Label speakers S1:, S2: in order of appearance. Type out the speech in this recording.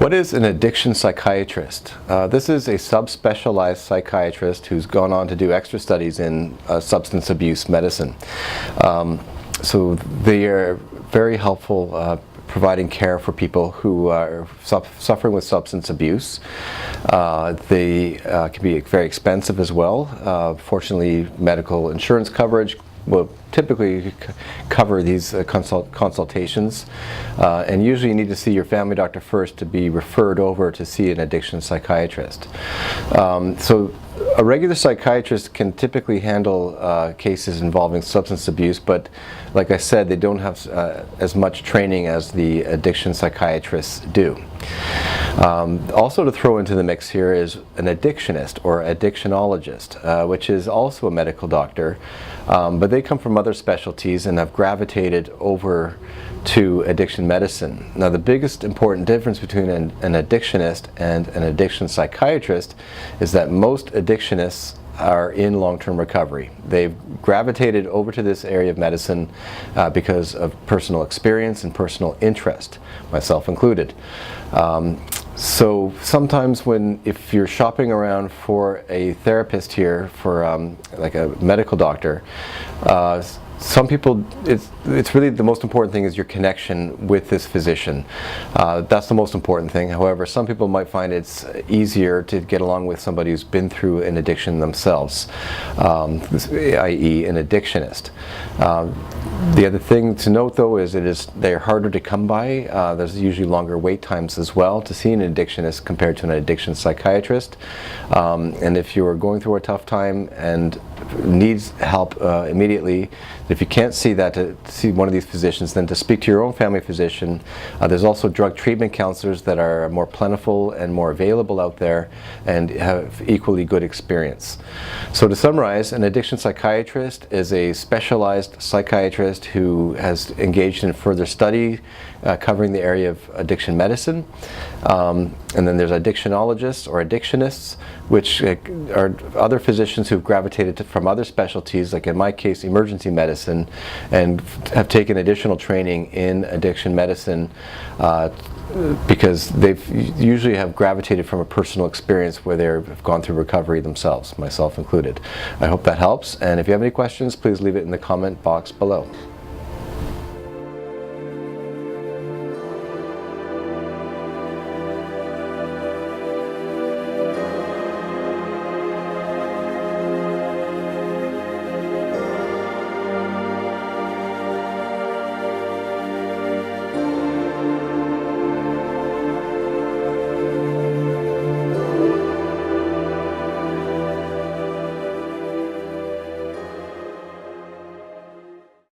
S1: What is an addiction psychiatrist? This is a subspecialized psychiatrist who's gone on to do extra studies in substance abuse medicine. So they are very helpful providing care for people who are suffering with substance abuse. They can be very expensive as well. Fortunately, medical insurance coverage will typically cover these consultations, and usually you need to see your family doctor first to be referred over to see an addiction psychiatrist. So a regular psychiatrist can typically handle cases involving substance abuse, but like I said, they don't have as much training as the addiction psychiatrists do. Also to throw into the mix here is an addictionist or addictionologist, which is also a medical doctor, but they come from other specialties and have gravitated over to addiction medicine. Now the biggest important difference between an addictionist and an addiction psychiatrist is that most addictionists are in long-term recovery. They've gravitated over to this area of medicine because of personal experience and personal interest, myself included. So sometimes if you're shopping around for a therapist here, for like a medical doctor, some people, it's really the most important thing is your connection with this physician. That's the most important thing. However, some people might find it's easier to get along with somebody who's been through an addiction themselves, i.e. an addictionist. The other thing to note though is they're harder to come by. There's usually longer wait times as well to see an addictionist compared to an addiction psychiatrist. And if you're going through a tough time and needs help immediately, if you can't see one of these physicians, then to speak to your own family physician. There's also drug treatment counselors that are more plentiful and more available out there and have equally good experience. So to summarize, an addiction psychiatrist is a specialized psychiatrist who has engaged in further study covering the area of addiction medicine. And then there's addictionologists or addictionists, which are other physicians who've gravitated from other specialties, like in my case emergency medicine, and have taken additional training in addiction medicine because they've usually have gravitated from a personal experience where they've gone through recovery themselves, myself included. I hope that helps, and if you have any questions, please leave it in the comment box below.